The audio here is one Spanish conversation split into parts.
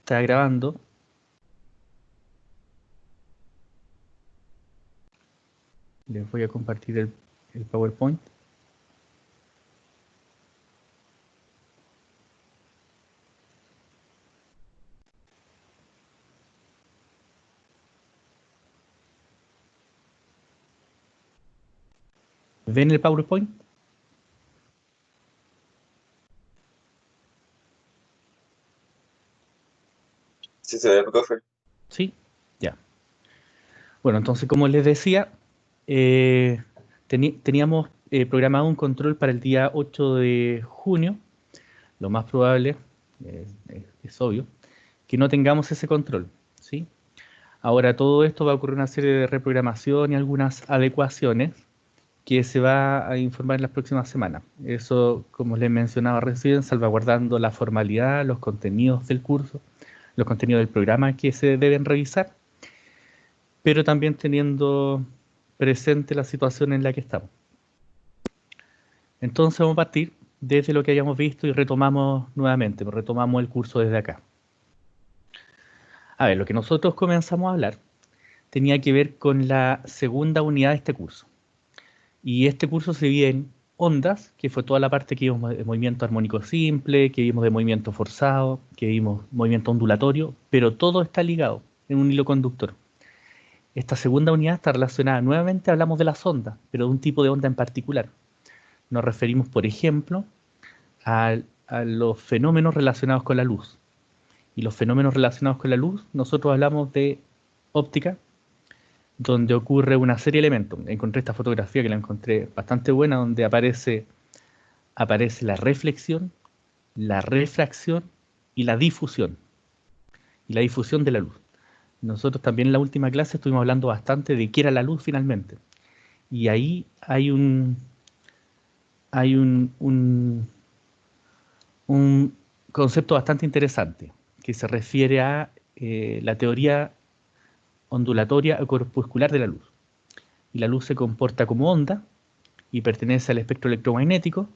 Está grabando. Les voy a compartir el PowerPoint. ¿Ven el PowerPoint? Sí, se ve, profe. Sí, ya. Bueno, entonces, como les decía, teníamos programado un control para el día 8 de junio. Lo más probable, es obvio, que no tengamos ese control, ¿sí? Ahora, todo esto va a ocurrir una serie de reprogramación y algunas adecuaciones que se va a informar en las próximas semanas. Eso, como les mencionaba recién, salvaguardando la formalidad, los contenidos del curso, los contenidos del programa que se deben revisar, pero también teniendo presente la situación en la que estamos. Entonces vamos a partir desde lo que hayamos visto y retomamos nuevamente, retomamos el curso desde acá. A ver, lo que nosotros comenzamos a hablar tenía que ver con la segunda unidad de este curso. Y este curso se divide en ondas, que fue toda la parte que vimos de movimiento armónico simple, que vimos de movimiento forzado, que vimos movimiento ondulatorio, pero todo está ligado en un hilo conductor. Esta segunda unidad está relacionada, nuevamente hablamos de las ondas, pero de un tipo de onda en particular. Nos referimos, por ejemplo, a los fenómenos relacionados con la luz. Y los fenómenos relacionados con la luz, nosotros hablamos de óptica, donde ocurre una serie de elementos. Encontré esta fotografía que la encontré bastante buena, donde aparece la reflexión, la refracción y la difusión. Y la difusión de la luz. Nosotros también en la última clase estuvimos hablando bastante de qué era la luz finalmente. Y ahí hay un concepto bastante interesante que se refiere a la teoría ondulatoria o corpuscular de la luz. Y la luz se comporta como onda y pertenece al espectro electromagnético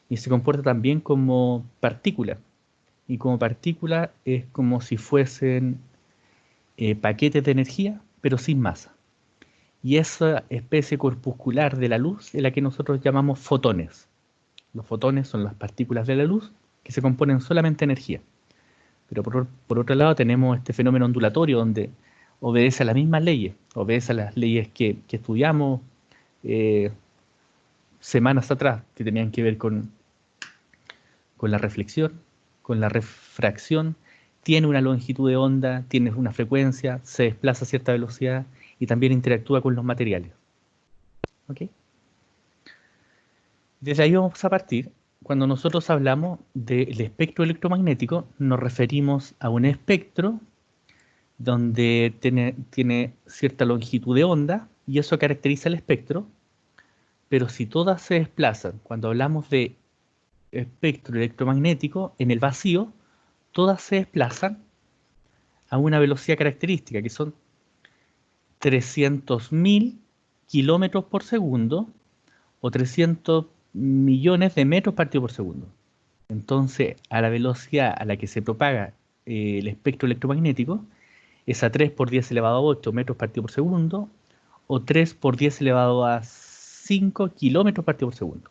y se comporta también como partícula. Y como partícula es como si fuesen paquetes de energía, pero sin masa. Y esa especie corpuscular de la luz es la que nosotros llamamos fotones. Los fotones son las partículas de la luz que se componen solamente de energía. Pero por otro lado tenemos este fenómeno ondulatorio donde obedece a las mismas leyes, obedece a las leyes que estudiamos eh, semanas atrás, que tenían que ver con la reflexión, con la refracción, tiene una longitud de onda, tiene una frecuencia, se desplaza a cierta velocidad y también interactúa con los materiales. ¿Ok? Desde ahí vamos a partir. Cuando nosotros hablamos del espectro electromagnético, nos referimos a un espectro donde tiene cierta longitud de onda y eso caracteriza el espectro, pero si todas se desplazan, cuando hablamos de espectro electromagnético en el vacío, todas se desplazan a una velocidad característica, que son 300.000 kilómetros por segundo o 300 millones de metros partido por segundo. Entonces, a la velocidad a la que se propaga el espectro electromagnético es a 3 por 10 elevado a 8 metros partido por segundo o 3 por 10 elevado a 5 kilómetros partido por segundo.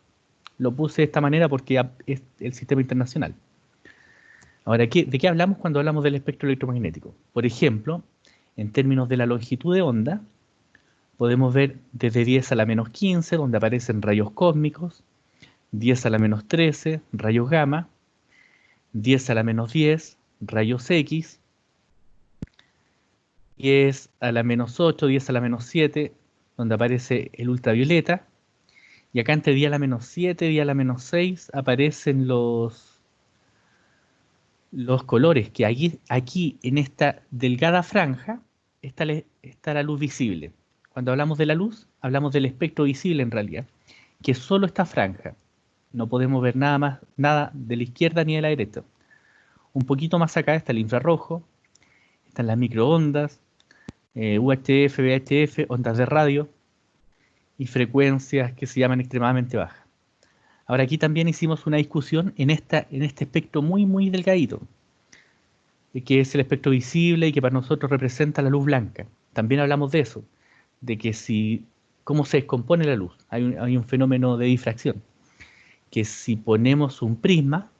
Lo puse de esta manera porque es el sistema internacional. Ahora, ¿de qué hablamos cuando hablamos del espectro electromagnético? Por ejemplo, en términos de la longitud de onda, podemos ver desde 10 a la menos 15, donde aparecen rayos cósmicos, 10 a la menos 13, rayos gamma, 10 a la menos 10, rayos X, 10 a la menos 8, 10 a la menos 7, donde aparece el ultravioleta, y acá entre 10 a la menos 7, 10 a la menos 6 aparecen los colores, que aquí en esta delgada franja está la luz visible. Cuando hablamos de la luz, hablamos del espectro visible en realidad, que es solo esta franja. No podemos ver nada más, nada de la izquierda ni de la derecha. Un poquito más acá está el infrarrojo, están las microondas, UHF, VHF, ondas de radio y frecuencias que se llaman extremadamente bajas. Ahora aquí también hicimos una discusión en este espectro muy delgadito. que es el espectro visible y que para nosotros representa la luz blanca. También hablamos de eso, de que cómo se descompone la luz. Hay un fenómeno de difracción, que si ponemos un prisma,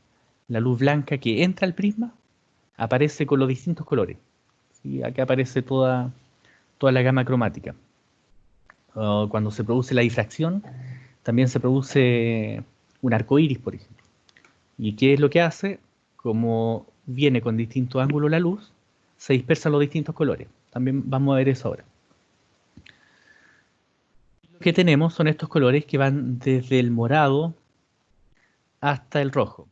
la luz blanca que entra al prisma aparece con los distintos colores. ¿Sí? Aquí aparece toda la gama cromática. Cuando se produce la difracción, también se produce un arco iris, por ejemplo. ¿Y qué es lo que hace? Como viene con distintos ángulos la luz, se dispersan los distintos colores. También vamos a ver eso ahora. Lo que tenemos son estos colores que van desde el morado hasta el rojo.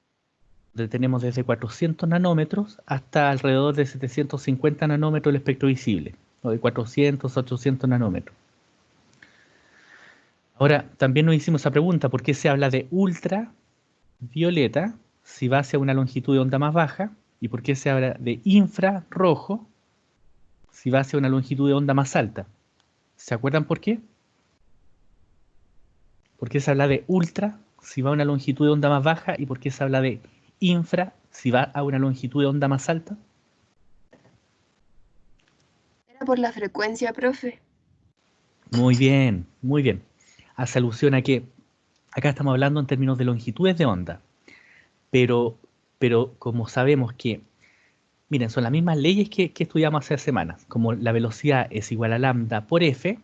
Tenemos desde 400 nanómetros hasta alrededor de 750 nanómetros el espectro visible, o de 400 a 800 nanómetros. Ahora, también nos hicimos esa pregunta, ¿por qué se habla de ultravioleta si va hacia una longitud de onda más baja? ¿Y por qué se habla de infrarrojo si va hacia una longitud de onda más alta? ¿Se acuerdan por qué? ¿Por qué se habla de ultra si va a una longitud de onda más baja? ¿Y por qué se habla de infra si va a una longitud de onda más alta? Era por la frecuencia, profe. Muy bien, muy bien. Hace alusión a que acá estamos hablando en términos de longitudes de onda, pero como sabemos que, miren, son las mismas leyes que estudiamos hace semanas, como la velocidad es igual a lambda por f,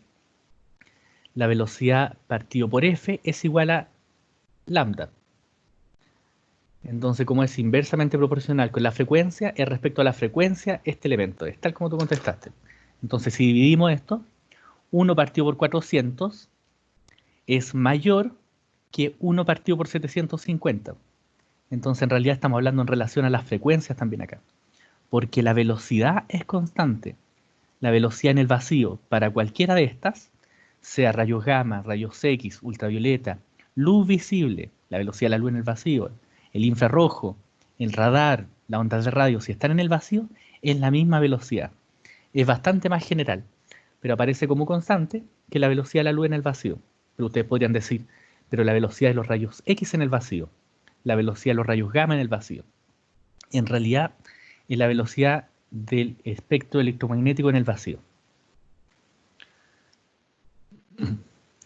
la velocidad partido por f es igual a lambda. Entonces, como es inversamente proporcional con la frecuencia, es respecto a la frecuencia este elemento, es tal como tú contestaste. Entonces, si dividimos esto, 1 partido por 400 es mayor que 1 partido por 750. Entonces, en realidad estamos hablando en relación a las frecuencias también acá. Porque la velocidad es constante. La velocidad en el vacío para cualquiera de estas, sea rayos gamma, rayos X, ultravioleta, luz visible, la velocidad de la luz en el vacío, el infrarrojo, el radar, las ondas de radio, si están en el vacío, es la misma velocidad. Es bastante más general, pero aparece como constante que la velocidad de la luz en el vacío. Pero ustedes podrían decir, pero la velocidad de los rayos X en el vacío, la velocidad de los rayos gamma en el vacío. En realidad, es la velocidad del espectro electromagnético en el vacío.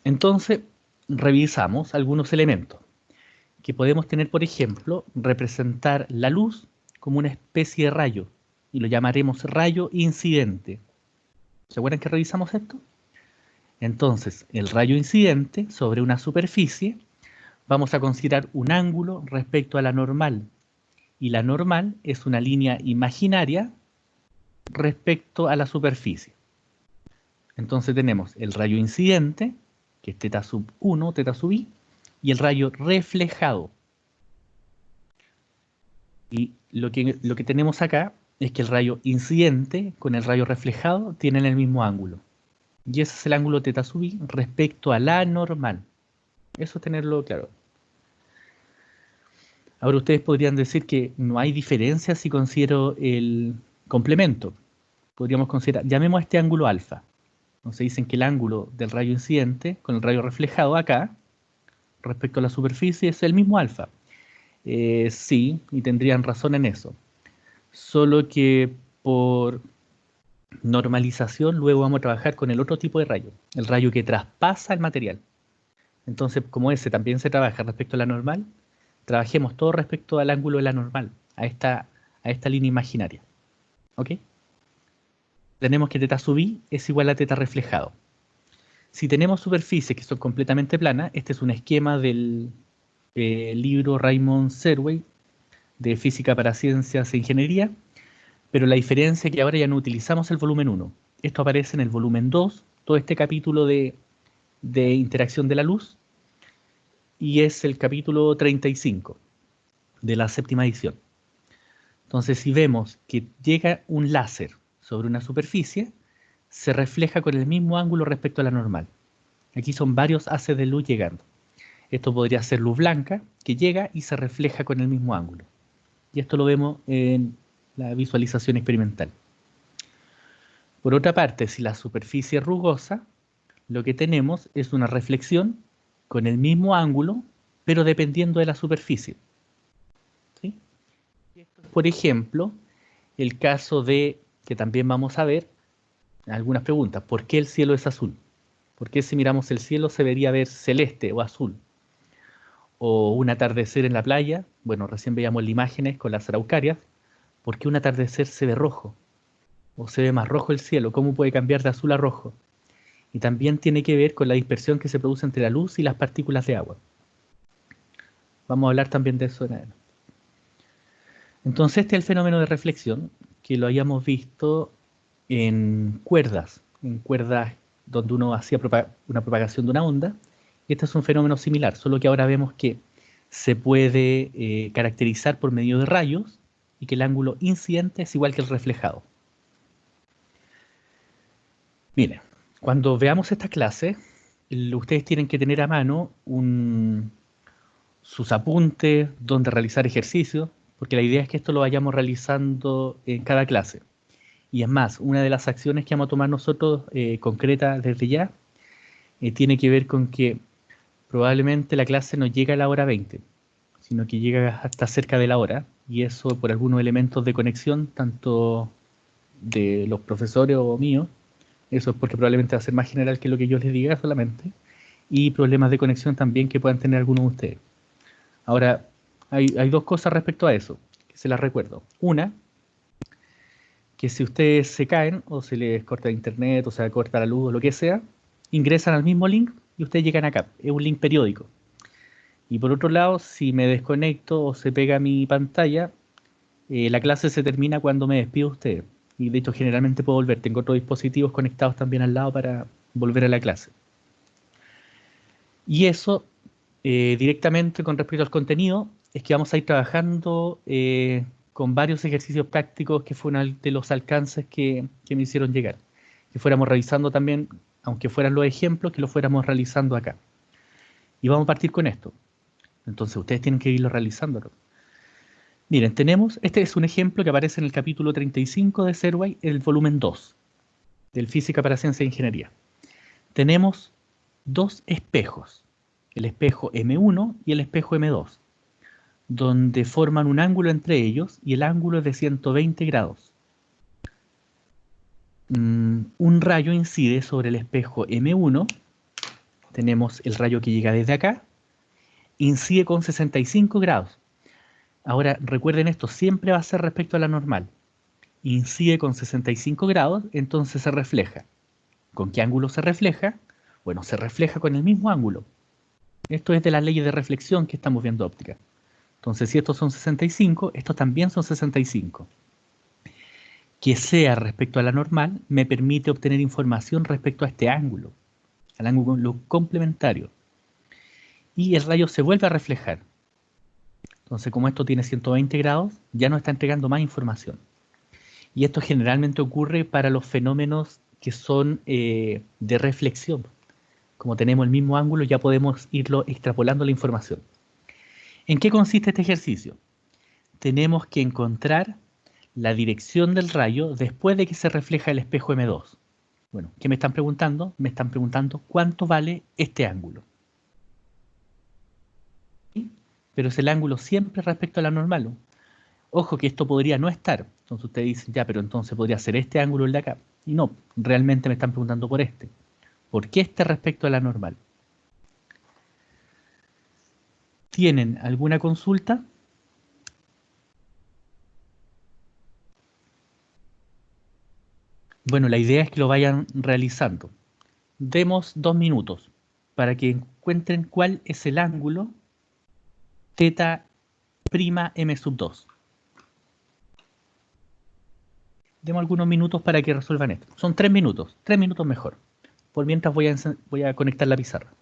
Entonces, revisamos algunos elementos que podemos tener, por ejemplo, representar la luz como una especie de rayo, y lo llamaremos rayo incidente. ¿Se acuerdan que revisamos esto? Entonces, el rayo incidente sobre una superficie, vamos a considerar un ángulo respecto a la normal, y la normal es una línea imaginaria respecto a la superficie. Entonces tenemos el rayo incidente, que es θ sub 1, θ sub i, y el rayo reflejado. Y lo que tenemos acá es que el rayo incidente con el rayo reflejado tienen el mismo ángulo. Y ese es el ángulo θ sub i respecto a la normal. Eso es tenerlo claro. Ahora ustedes podrían decir que no hay diferencia si considero el complemento. Podríamos considerar, llamemos a este ángulo alfa. Entonces dicen que el ángulo del rayo incidente con el rayo reflejado acá, respecto a la superficie, es el mismo alfa. Sí, y tendrían razón en eso. Solo que por normalización luego vamos a trabajar con el otro tipo de rayo, el rayo que traspasa el material. Entonces, como ese también se trabaja respecto a la normal, trabajemos todo respecto al ángulo de la normal, a esta línea imaginaria. ¿Ok? Tenemos que θ sub i es igual a θ reflejado. Si tenemos superficies que son completamente planas, este es un esquema del libro Raymond Serway de Física para Ciencias e Ingeniería, pero la diferencia es que ahora ya no utilizamos el volumen 1. Esto aparece en el volumen 2, todo este capítulo de interacción de la luz, y es el capítulo 35 de la séptima edición. Entonces, si vemos que llega un láser sobre una superficie, se refleja con el mismo ángulo respecto a la normal. Aquí son varios haces de luz llegando. Esto podría ser luz blanca que llega y se refleja con el mismo ángulo. Y esto lo vemos en la visualización experimental. Por otra parte, si la superficie es rugosa, lo que tenemos es una reflexión con el mismo ángulo, pero dependiendo de la superficie. ¿Sí? Por ejemplo, el caso de, que también vamos a ver, algunas preguntas. ¿Por qué el cielo es azul? ¿Por qué si miramos el cielo se debería ver celeste o azul? O un atardecer en la playa, bueno, recién veíamos las imágenes con las araucarias. ¿Por qué un atardecer se ve rojo? ¿O se ve más rojo el cielo? ¿Cómo puede cambiar de azul a rojo? Y también tiene que ver con la dispersión que se produce entre la luz y las partículas de agua. Vamos a hablar también de eso en adelante. Entonces, este es el fenómeno de reflexión, que lo habíamos visto en cuerdas donde uno hacía una propagación de una onda. Y este es un fenómeno similar, solo que ahora vemos que se puede caracterizar por medio de rayos y que el ángulo incidente es igual que el reflejado. Miren, cuando veamos esta clase, ustedes tienen que tener a mano sus apuntes, donde realizar ejercicios, porque la idea es que esto lo vayamos realizando en cada clase. Y es más, una de las acciones que vamos a tomar nosotros concreta desde ya, tiene que ver con que probablemente la clase no llega a la hora 20, sino que llega hasta cerca de la hora, y eso por algunos elementos de conexión, tanto de los profesores o míos, eso es porque probablemente va a ser más general que lo que yo les diga solamente, y problemas de conexión también que puedan tener algunos de ustedes. Ahora, hay dos cosas respecto a eso, que se las recuerdo. Una, que si ustedes se caen o se les corta internet o se corta la luz o lo que sea, ingresan al mismo link y ustedes llegan acá. Es un link periódico. Y por otro lado, si me desconecto o se pega mi pantalla, la clase se termina cuando me despido de ustedes. Y de hecho, generalmente puedo volver. Tengo otros dispositivos conectados también al lado para volver a la clase. Y eso, directamente con respecto al contenido, es que vamos a ir trabajando con varios ejercicios prácticos que fue uno de los alcances que me hicieron llegar. Que fuéramos revisando también, aunque fueran los ejemplos, que lo fuéramos realizando acá. Y vamos a partir con esto. Entonces ustedes tienen que irlo realizándolo. Miren, este es un ejemplo que aparece en el capítulo 35 de Serway, el volumen 2, del Física para Ciencia e Ingeniería. Tenemos dos espejos, el espejo M1 y el espejo M2, donde forman un ángulo entre ellos y el ángulo es de 120 grados. Un rayo incide sobre el espejo M1, tenemos el rayo que llega desde acá, incide con 65 grados. Ahora recuerden esto, siempre va a ser respecto a la normal. Incide con 65 grados, entonces se refleja. ¿Con qué ángulo se refleja? Bueno, se refleja con el mismo ángulo. Esto es de las leyes de reflexión que estamos viendo óptica. Entonces, si estos son 65, estos también son 65. Que sea respecto a la normal me permite obtener información respecto a este ángulo, al ángulo complementario. Y el rayo se vuelve a reflejar. Entonces, como esto tiene 120 grados, ya nos está entregando más información. Y esto generalmente ocurre para los fenómenos que son de reflexión. Como tenemos el mismo ángulo, ya podemos irlo extrapolando la información. ¿En qué consiste este ejercicio? Tenemos que encontrar la dirección del rayo después de que se refleja el espejo M2. Bueno, ¿qué me están preguntando? Me están preguntando cuánto vale este ángulo. ¿Sí? Pero es el ángulo siempre respecto a la normal, ¿no? Ojo que esto podría no estar. Entonces ustedes dicen, ya, pero entonces podría ser este ángulo el de acá. Y no, realmente me están preguntando por este. ¿Por qué este respecto a la normal? ¿Tienen alguna consulta? Bueno, la idea es que lo vayan realizando. Demos 2 minutos para que encuentren cuál es el ángulo teta prima m sub 2. Demos algunos minutos para que resuelvan esto. Son 3 minutos mejor. Por mientras voy a conectar la pizarra.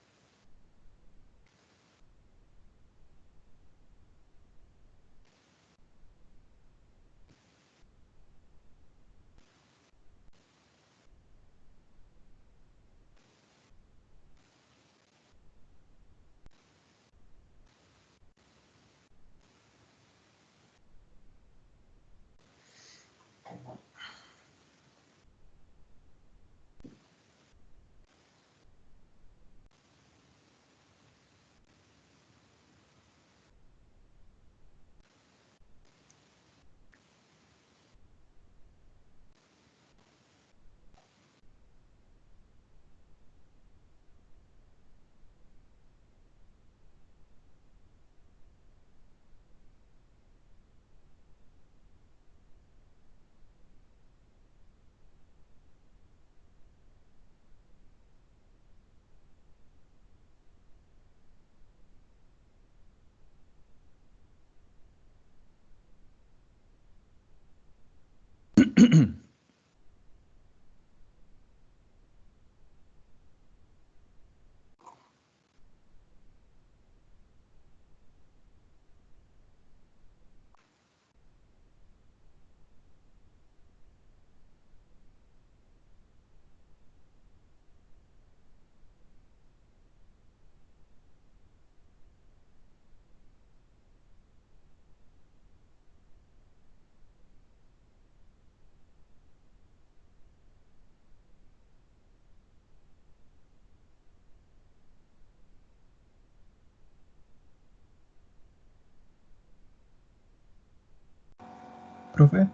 Profe,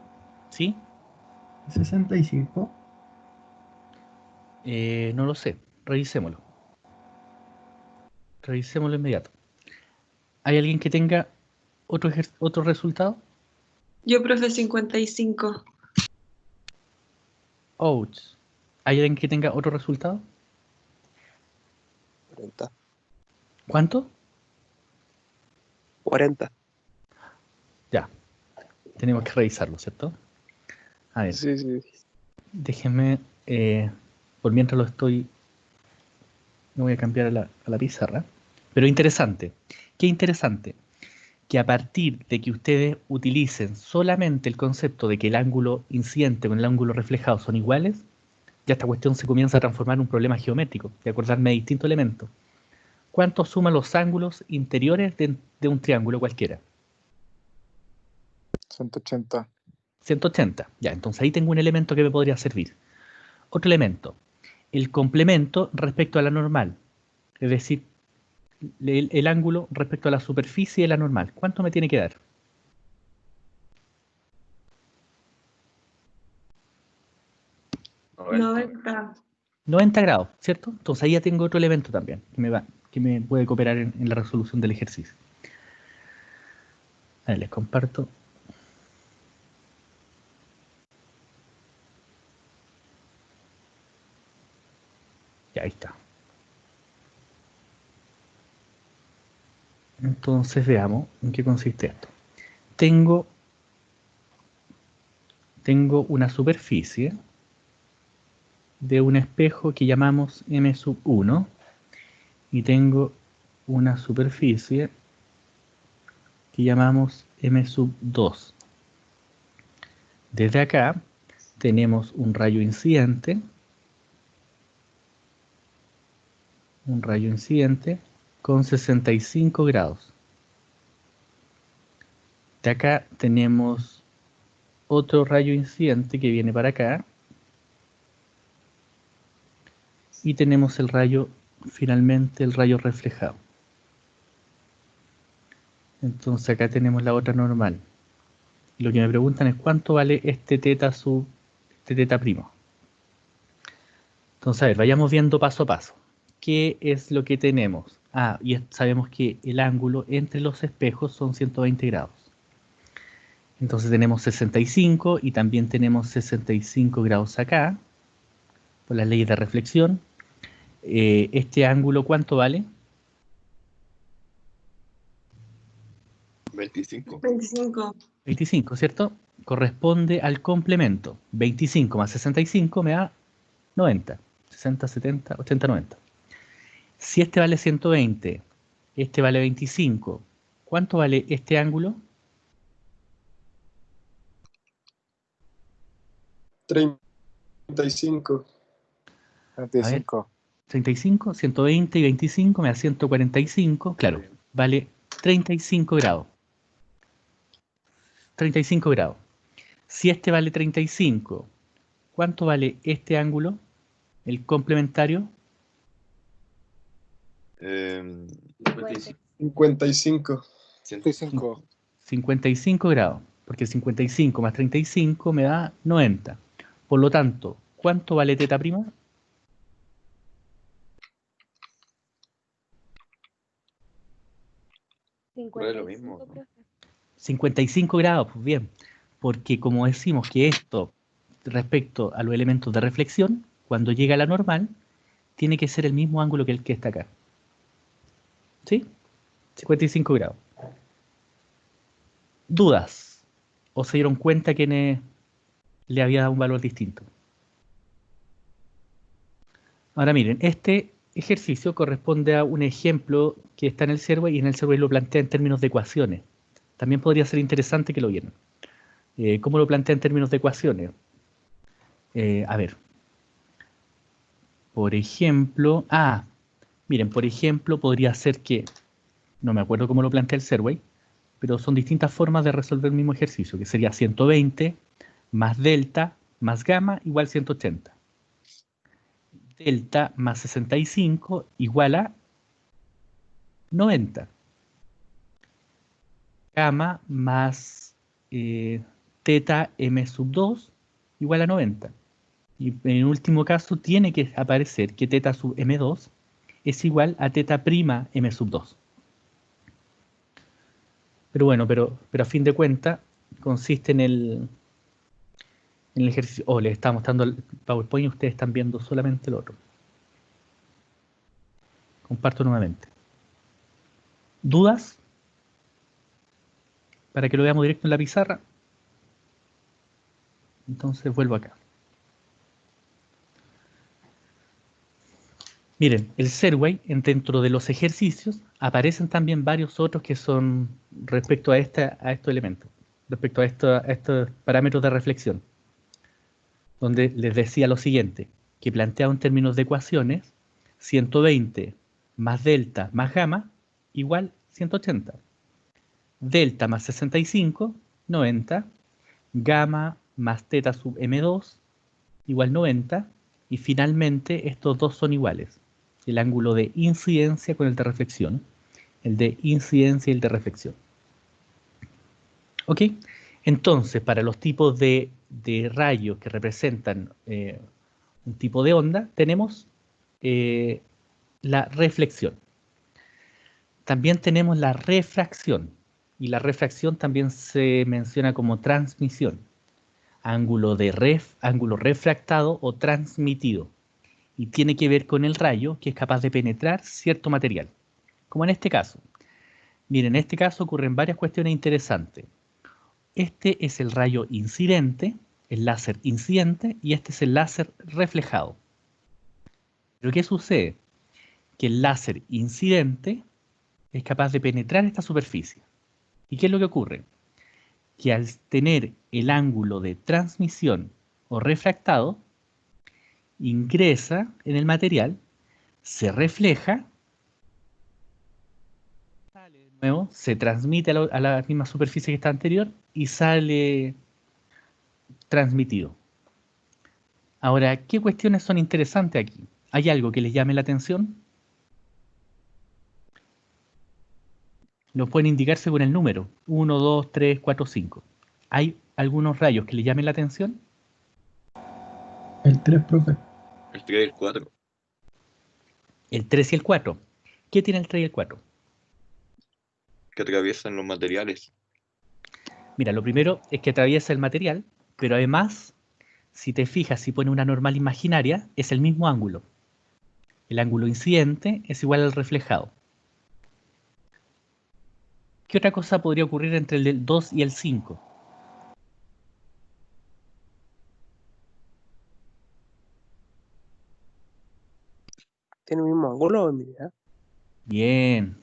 ¿Sí? 65. No lo sé. Revisémoslo. Revisémoslo inmediato. ¿Hay alguien que tenga otro resultado? Yo, profe, 55. Ouch. ¿Hay alguien que tenga otro resultado? 40. ¿Cuánto? 40. Ya. Tenemos que revisarlo, ¿cierto? A ver, Sí, sí. déjenme, por mientras lo estoy, me voy a cambiar a la pizarra. Pero interesante. Qué interesante que a partir de que ustedes utilicen solamente el concepto de que el ángulo incidente con el ángulo reflejado son iguales, ya esta cuestión se comienza a transformar en un problema geométrico, de acordarme de distintos elementos. ¿Cuánto suman los ángulos interiores de un triángulo cualquiera? 180. 180. Ya, entonces ahí tengo un elemento que me podría servir. Otro elemento, el complemento respecto a la normal, es decir, el ángulo respecto a la superficie de la normal. ¿Cuánto me tiene que dar? 90. 90 grados, ¿cierto? Entonces ahí ya tengo otro elemento también que me puede cooperar en la resolución del ejercicio. A ver, les comparto. Ya, ahí está. Entonces veamos en qué consiste esto. Tengo una superficie de un espejo que llamamos M sub 1 y tengo una superficie que llamamos M sub 2. Desde acá tenemos un rayo incidente con 65 grados. De acá tenemos otro rayo incidente que viene para acá y tenemos finalmente el rayo reflejado. Entonces acá tenemos la otra normal. Lo que me preguntan es cuánto vale este teta sub, este teta primo. Entonces, a ver, vayamos viendo paso a paso. ¿Qué es lo que tenemos? Ah, y sabemos que el ángulo entre los espejos son 120 grados. Entonces tenemos 65 y también tenemos 65 grados acá, por las leyes de reflexión. Este ángulo, ¿cuánto vale? 25. 25. 25, ¿cierto? Corresponde al complemento. 25 más 65 me da 90. 60, 70, 80, 90. Si este vale 120, este vale 25, ¿cuánto vale este ángulo? 35. A ver, 35. 35, 120 y 25 me da 145. Claro, vale 35 grados. 35 grados. Si este vale 35, ¿cuánto vale este ángulo? El complementario. 55. 105. 55 grados. Porque 55 más 35 me da 90. Por lo tanto, ¿cuánto vale teta prima? 55, profe. 55 grados, pues bien. Porque como decimos que esto, respecto a los elementos de reflexión, cuando llega a la normal, tiene que ser el mismo ángulo que el que está acá. ¿Sí? 55 grados. ¿Dudas? ¿O se dieron cuenta quienes le había dado un valor distinto. Ahora miren, este ejercicio corresponde a un ejemplo que está en el Survey y en el Survey lo plantea en términos de ecuaciones. También podría ser interesante que lo vieran. ¿Cómo lo plantea en términos de ecuaciones? A ver. Por ejemplo, miren, por ejemplo, podría ser que, no me acuerdo cómo lo plantea el Survey, pero son distintas formas de resolver el mismo ejercicio, que sería 120 más delta más gamma igual 180. Delta más 65 igual a 90. Gamma más teta m sub 2 igual a 90. Y en el último caso tiene que aparecer que teta sub m2 es igual a teta prima m sub 2. Pero bueno, pero a fin de cuentas consiste en el ejercicio. Les está mostrando el PowerPoint y ustedes están viendo solamente el otro. Comparto nuevamente. ¿Dudas? Para que lo veamos directo en la pizarra. Entonces vuelvo acá. Miren, el Survey, dentro de los ejercicios, aparecen también varios otros que son respecto a estos elementos, respecto a estos parámetros de reflexión, donde les decía lo siguiente, que planteaba en términos de ecuaciones 120 más delta más gamma igual 180. Delta más 65, 90. Gamma más teta sub m2 igual 90. Y finalmente estos dos son iguales. El ángulo de incidencia con el de reflexión. El de incidencia y el de reflexión. ¿Ok? Entonces, para los tipos de rayos que representan un tipo de onda, tenemos la reflexión. También tenemos la refracción. Y la refracción también se menciona como transmisión. Ángulo refractado o transmitido. Y tiene que ver con el rayo que es capaz de penetrar cierto material. Como en este caso. Miren, en este caso ocurren varias cuestiones interesantes. Este es el rayo incidente, el láser incidente, y este es el láser reflejado. Pero ¿qué sucede? Que el láser incidente es capaz de penetrar esta superficie. ¿Y qué es lo que ocurre? Que al tener el ángulo de transmisión o refractado, ingresa en el material, se refleja, sale de nuevo, se transmite a la misma superficie que está anterior y sale transmitido. Ahora, ¿qué cuestiones son interesantes aquí? ¿Hay algo que les llame la atención? Lo pueden indicar según el número, 1, 2, 3, 4, 5. ¿Hay algunos rayos que les llamen la atención? El 3, profe. El 3 y el 4. El 3 y el 4. ¿Qué tiene el 3 y el 4? Que atraviesan los materiales. Mira, lo primero es que atraviesa el material, pero además, si te fijas, si pone una normal imaginaria, es el mismo ángulo. El ángulo incidente es igual al reflejado. ¿Qué otra cosa podría ocurrir entre el 2 y el 5? ¿Tiene el mismo ángulo, Emilia? Bien.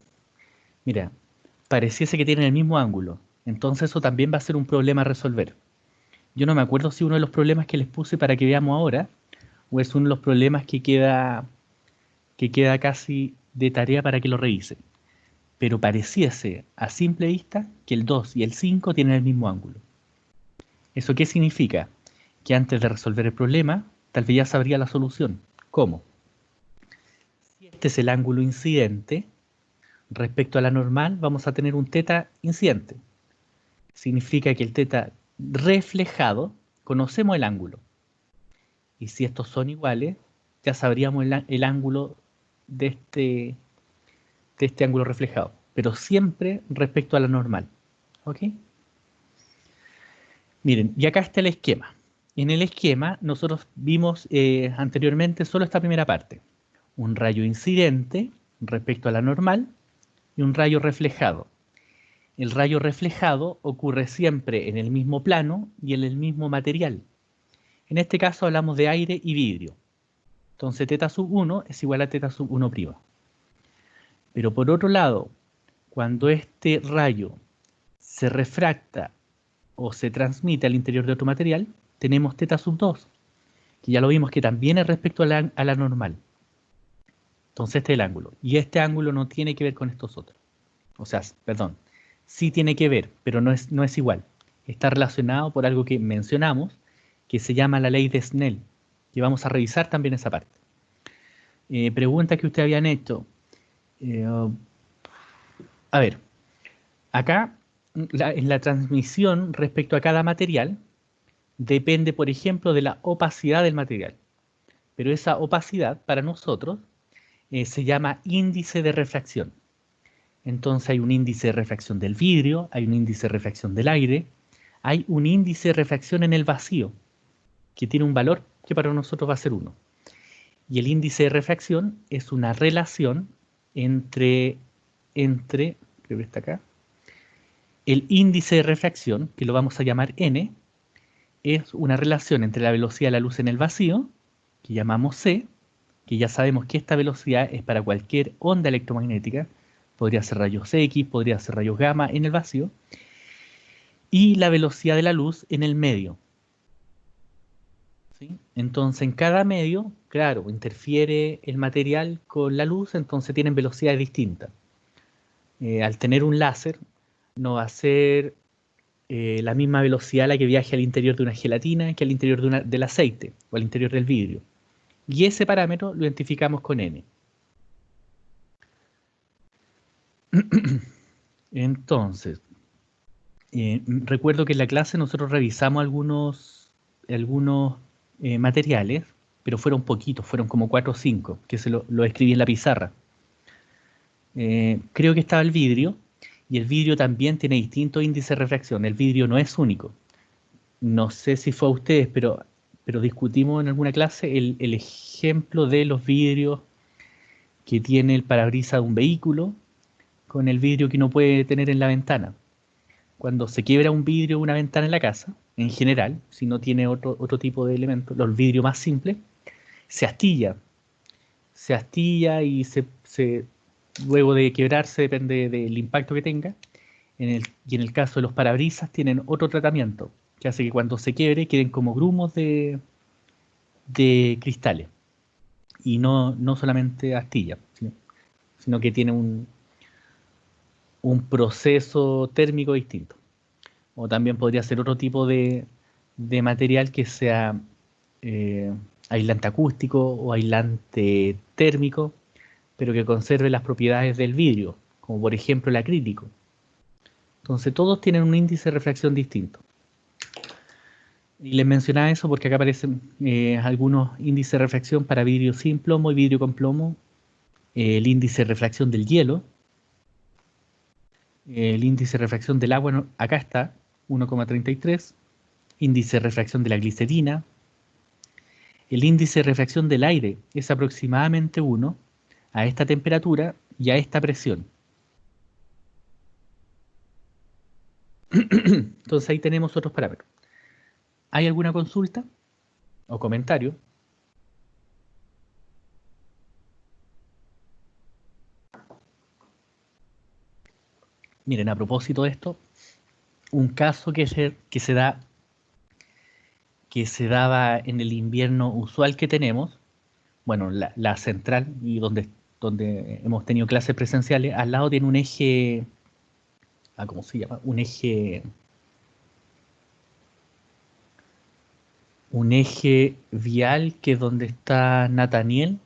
Mira, pareciese que tienen el mismo ángulo. Entonces eso también va a ser un problema a resolver. Yo no me acuerdo si uno de los problemas que les puse para que veamos ahora, o es uno de los problemas que queda casi de tarea para que lo revisen. Pero pareciese a simple vista que el 2 y el 5 tienen el mismo ángulo. ¿Eso qué significa? Que antes de resolver el problema, tal vez ya sabría la solución. ¿Cómo? Si este es el ángulo incidente, respecto a la normal vamos a tener un teta incidente. Significa que el teta reflejado, conocemos el ángulo. Y si estos son iguales, ya sabríamos el ángulo de este ángulo reflejado. Pero siempre respecto a la normal. ¿Ok? Miren, y acá está el esquema. En el esquema nosotros vimos anteriormente solo esta primera parte. Un rayo incidente respecto a la normal y un rayo reflejado. El rayo reflejado ocurre siempre en el mismo plano y en el mismo material. En este caso hablamos de aire y vidrio. Entonces θ sub 1 es igual a θ sub 1'. Pero por otro lado, cuando este rayo se refracta o se transmite al interior de otro material, tenemos θ sub 2, que ya lo vimos que también es respecto a la normal. Entonces este es el ángulo. Y este ángulo no tiene que ver con estos otros. O sea, perdón, sí tiene que ver, pero no es igual. Está relacionado por algo que mencionamos, que se llama la ley de Snell, que vamos a revisar también esa parte. Preguntas que ustedes habían hecho. A ver, acá en la transmisión respecto a cada material depende, por ejemplo, de la opacidad del material. Pero esa opacidad para nosotros se llama índice de refracción. Entonces hay un índice de refracción del vidrio, hay un índice de refracción del aire, hay un índice de refracción en el vacío, que tiene un valor que para nosotros va a ser 1. Y el índice de refracción es una relación entre creo que está acá, el índice de refracción, que lo vamos a llamar n, es una relación entre la velocidad de la luz en el vacío, que llamamos c, que ya sabemos que esta velocidad es para cualquier onda electromagnética, podría ser rayos X, podría ser rayos gamma en el vacío, y la velocidad de la luz en el medio. ¿Sí? Entonces en cada medio, claro, interfiere el material con la luz, entonces tienen velocidades distintas. Al tener un láser, no va a ser la misma velocidad a la que viaje al interior de una gelatina que al interior del aceite o al interior del vidrio. Y ese parámetro lo identificamos con n. Entonces, recuerdo que en la clase nosotros revisamos algunos materiales, pero fueron poquitos, fueron como 4 o 5, que lo escribí en la pizarra. Creo que estaba el vidrio, y el vidrio también tiene distintos índices de refracción. El vidrio no es único. No sé si fue a ustedes, pero discutimos en alguna clase el ejemplo de los vidrios que tiene el parabrisas de un vehículo con el vidrio que uno puede tener en la ventana. Cuando se quiebra un vidrio o una ventana en la casa, en general, si no tiene otro tipo de elemento, los vidrios más simples, se astilla. Se astilla y luego de quebrarse, depende del impacto que tenga. Y en el caso de los parabrisas tienen otro tratamiento, que hace que cuando se quiebre queden como grumos de cristales. Y no solamente astilla, sino que tiene un proceso térmico distinto. O también podría ser otro tipo de material que sea aislante acústico o aislante térmico, pero que conserve las propiedades del vidrio, como por ejemplo el acrílico. Entonces todos tienen un índice de refracción distinto. Y les mencionaba eso porque acá aparecen algunos índices de refracción para vidrio sin plomo y vidrio con plomo. El índice de refracción del hielo. El índice de refracción del agua, acá está, 1,33. Índice de refracción de la glicerina. El índice de refracción del aire es aproximadamente 1 a esta temperatura y a esta presión. Entonces ahí tenemos otros parámetros. ¿Hay alguna consulta o comentario? Miren, a propósito de esto, un caso que se daba en el invierno usual que tenemos, bueno, la central y donde hemos tenido clases presenciales, al lado tiene un eje, ¿cómo se llama? Un eje vial, que es donde está Nathaniel,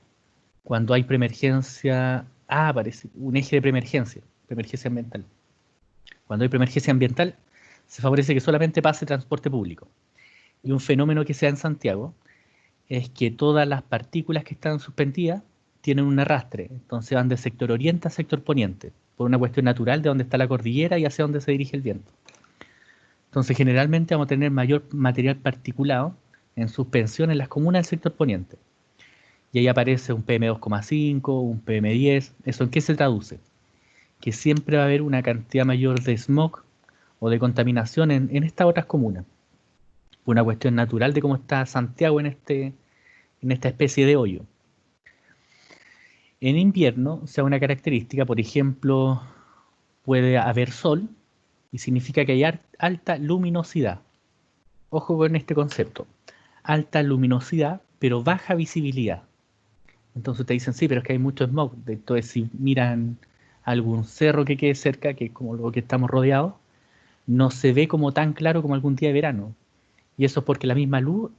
cuando hay preemergencia, aparece un eje de preemergencia ambiental. Cuando hay preemergencia ambiental, se favorece que solamente pase transporte público. Y un fenómeno que se da en Santiago es que todas las partículas que están suspendidas tienen un arrastre, entonces van de sector oriente a sector poniente, por una cuestión natural de dónde está la cordillera y hacia dónde se dirige el viento. Entonces generalmente vamos a tener mayor material particulado en suspensión en las comunas del sector poniente. Y ahí aparece un PM2,5, un PM10. ¿Eso en qué se traduce? Que siempre va a haber una cantidad mayor de smog o de contaminación en estas otras comunas. por una cuestión natural de cómo está Santiago en esta especie de hoyo. En invierno, o sea, una característica, por ejemplo, puede haber sol y significa que hay alta luminosidad. Ojo con este concepto. Alta luminosidad, pero baja visibilidad. Entonces te dicen, sí, pero es que hay mucho smog. Entonces, si miran algún cerro que quede cerca, que es como lo que estamos rodeados, no se ve como tan claro como algún día de verano. Y eso es porque la misma luz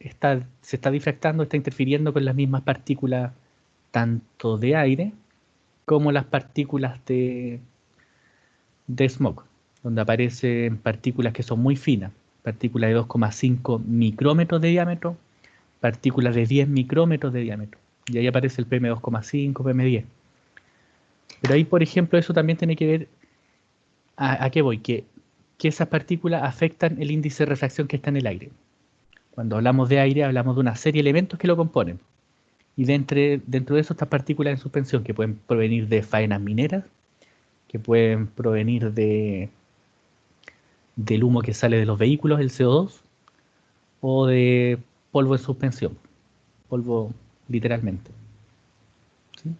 se está difractando, está interfiriendo con las mismas partículas, tanto de aire como las partículas de smog, donde aparecen partículas que son muy finas, partículas de 2,5 micrómetros de diámetro, partículas de 10 micrómetros de diámetro. Y ahí aparece el PM2,5, PM10. Pero ahí, por ejemplo, eso también tiene que ver a qué voy, que esas partículas afectan el índice de refracción que está en el aire. Cuando hablamos de aire, hablamos de una serie de elementos que lo componen. Y dentro de eso, estas partículas en suspensión, que pueden provenir de faenas mineras, que pueden provenir del humo que sale de los vehículos, el CO2, o de polvo en suspensión, polvo literalmente. ¿Sí?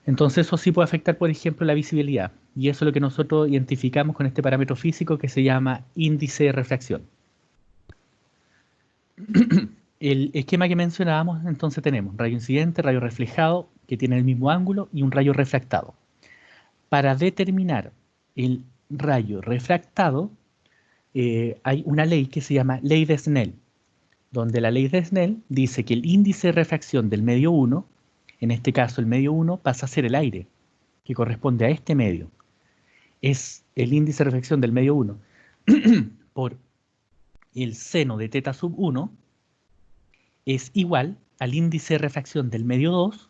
Entonces eso sí puede afectar, por ejemplo, la visibilidad, y eso es lo que nosotros identificamos con este parámetro físico que se llama índice de refracción. El esquema que mencionábamos, entonces tenemos rayo incidente, rayo reflejado, que tiene el mismo ángulo, y un rayo refractado. Para determinar el rayo refractado, hay una ley que se llama ley de Snell, donde la ley de Snell dice que el índice de refracción del medio 1, en este caso el medio 1 pasa a ser el aire, que corresponde a este medio. Es el índice de refracción del medio 1 por el seno de θ sub 1 es igual al índice de refracción del medio 2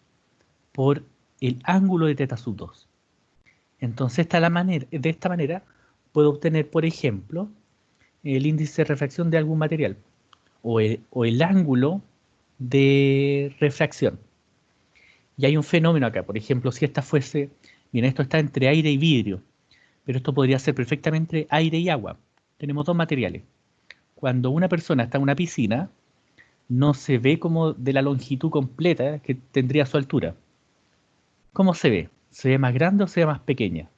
por el ángulo de θ sub 2. Entonces, de esta manera, puedo obtener, por ejemplo, el índice de refracción de algún material o el ángulo de refracción. Y hay un fenómeno acá, por ejemplo, si esta fuese, bien, esto está entre aire y vidrio, pero esto podría ser perfectamente aire y agua. Tenemos dos materiales. Cuando una persona está en una piscina, no se ve como de la longitud completa que tendría a su altura. ¿Cómo se ve? ¿Se ve más grande o se ve más pequeña?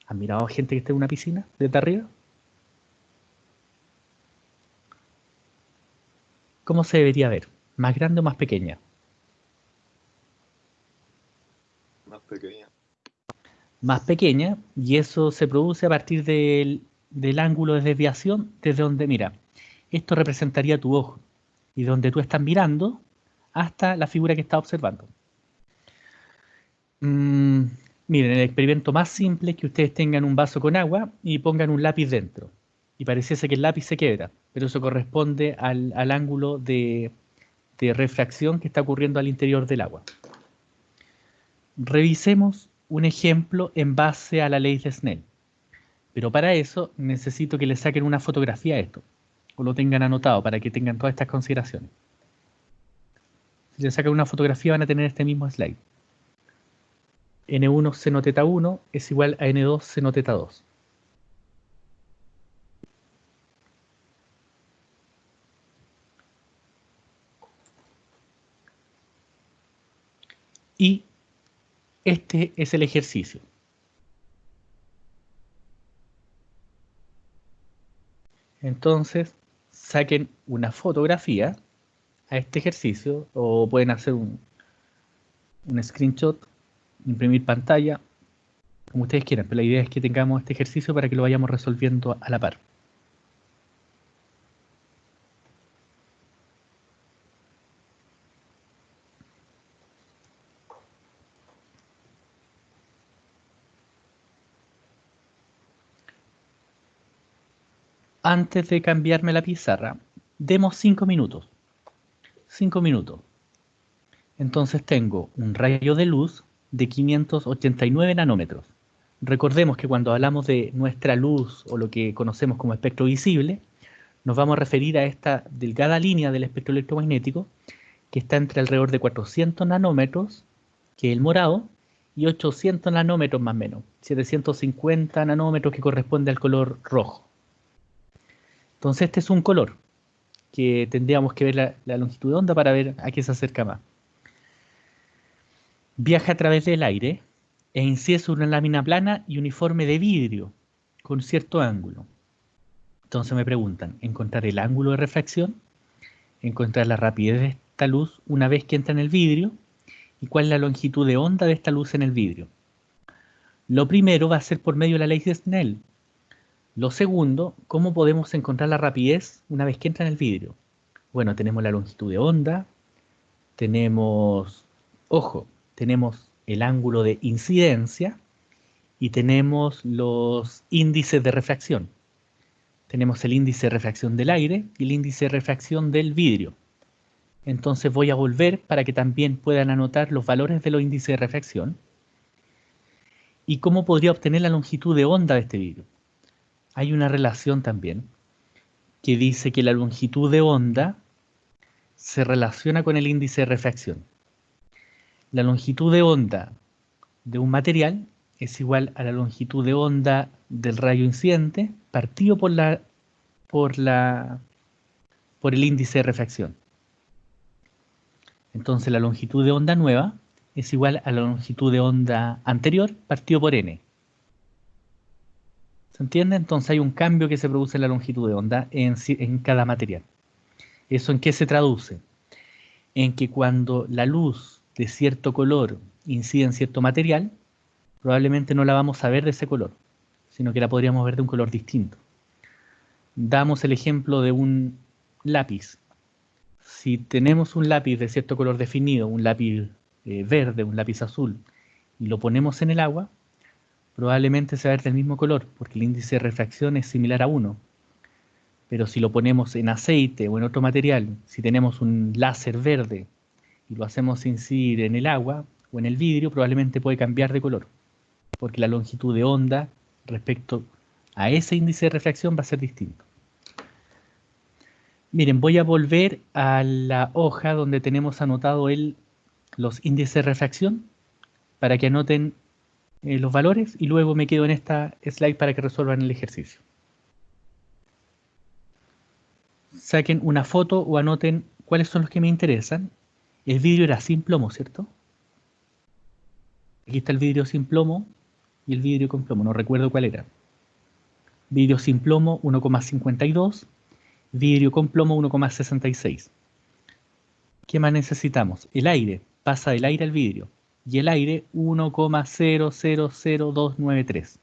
¿Han mirado a gente que está en una piscina desde arriba? ¿Cómo se debería ver? ¿Más grande o más pequeña? Más pequeña. Más pequeña, y eso se produce a partir del ángulo de desviación desde donde, mira, esto representaría tu ojo, y donde tú estás mirando hasta la figura que estás observando. Miren, el experimento más simple es que ustedes tengan un vaso con agua y pongan un lápiz dentro. Y pareciese que el lápiz se quiebra, pero eso corresponde al ángulo de refracción que está ocurriendo al interior del agua. Revisemos un ejemplo en base a la ley de Snell. Pero para eso necesito que le saquen una fotografía a esto, o lo tengan anotado para que tengan todas estas consideraciones. Si le sacan una fotografía van a tener este mismo slide. N1 seno θ 1 es igual a N2 seno θ 2. Y este es el ejercicio. Entonces, saquen una fotografía a este ejercicio o pueden hacer un screenshot, imprimir pantalla, como ustedes quieran, pero la idea es que tengamos este ejercicio para que lo vayamos resolviendo a la par. Antes de cambiarme la pizarra, demos 5 minutos. 5 minutos. Entonces tengo un rayo de luz de 589 nanómetros. Recordemos que cuando hablamos de nuestra luz o lo que conocemos como espectro visible, nos vamos a referir a esta delgada línea del espectro electromagnético que está entre alrededor de 400 nanómetros, que es el morado, y 800 nanómetros más o menos, 750 nanómetros que corresponde al color rojo. Entonces este es un color que tendríamos que ver la longitud de onda para ver a qué se acerca más. Viaja a través del aire e incide sobre una lámina plana y uniforme de vidrio con cierto ángulo. Entonces me preguntan, encontrar el ángulo de refracción, encontrar la rapidez de esta luz una vez que entra en el vidrio y cuál es la longitud de onda de esta luz en el vidrio. Lo primero va a ser por medio de la ley de Snell. Lo segundo, ¿cómo podemos encontrar la rapidez una vez que entra en el vidrio? Bueno, tenemos la longitud de onda, tenemos, ojo, tenemos el ángulo de incidencia y tenemos los índices de refracción. Tenemos el índice de refracción del aire y el índice de refracción del vidrio. Entonces voy a volver para que también puedan anotar los valores de los índices de refracción. ¿Y cómo podría obtener la longitud de onda de este vidrio? Hay una relación también que dice que la longitud de onda se relaciona con el índice de refracción. La longitud de onda de un material es igual a la longitud de onda del rayo incidente partido por el índice de refracción. Entonces la longitud de onda nueva es igual a la longitud de onda anterior partido por n. ¿Se entiende? Entonces hay un cambio que se produce en la longitud de onda en cada material. ¿Eso en qué se traduce? En que cuando la luz de cierto color incide en cierto material, probablemente no la vamos a ver de ese color, sino que la podríamos ver de un color distinto. Damos el ejemplo de un lápiz. Si tenemos un lápiz de cierto color definido, un lápiz verde, un lápiz azul, y lo ponemos en el agua, probablemente se va a ver del mismo color, porque el índice de refracción es similar a 1. Pero si lo ponemos en aceite o en otro material, si tenemos un láser verde y lo hacemos incidir en el agua o en el vidrio, probablemente puede cambiar de color, porque la longitud de onda respecto a ese índice de refracción va a ser distinto. Miren, voy a volver a la hoja donde tenemos anotado los índices de refracción para que anoten los valores y luego me quedo en esta slide para que resuelvan el ejercicio. Saquen una foto o anoten cuáles son los que me interesan. El vidrio era sin plomo, ¿cierto? Aquí está el vidrio sin plomo y el vidrio con plomo, no recuerdo cuál era. Vidrio sin plomo 1,52, vidrio con plomo 1,66. ¿Qué más necesitamos? El aire, pasa del aire al vidrio. Y el aire 1,000293.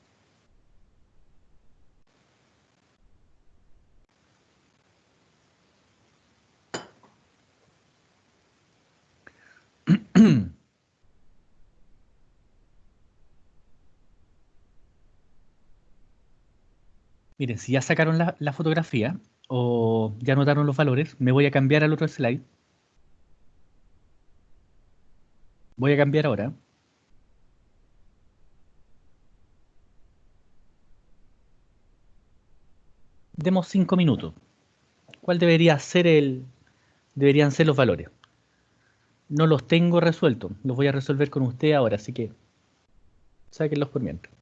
Miren, si ya sacaron la fotografía o ya anotaron los valores, me voy a cambiar al otro slide. Voy a cambiar ahora. Demos 5 minutos. ¿Cuál deberían ser los valores? No los tengo resueltos. Los voy a resolver con usted ahora, así que sáquenlos por mientras.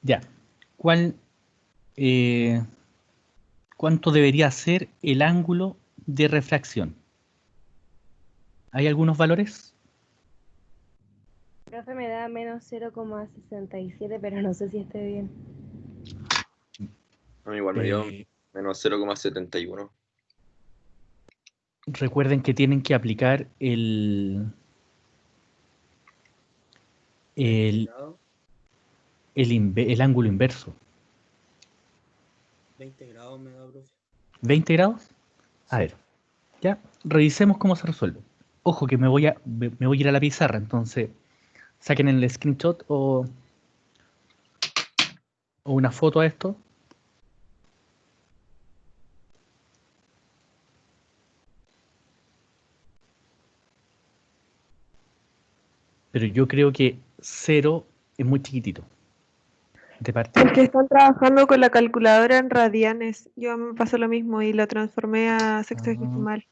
Ya. ¿Cuál, ¿cuánto debería ser el ángulo de refracción? ¿Hay algunos valores? Profe, me da menos 0,67, pero no sé si esté bien. A mí igual me dio Eh, menos 0,71. recuerden que tienen que aplicar el, el ángulo inverso. 20 grados me da, profe. ¿20 grados? A ver, ya, revisemos cómo se resuelve. Ojo que me voy a ir a la pizarra, entonces saquen el screenshot o una foto a esto. Pero yo creo que 0 es muy chiquitito. De partida. Es que están trabajando con la calculadora en radianes. Yo me pasó lo mismo y lo transformé a sexagesimal.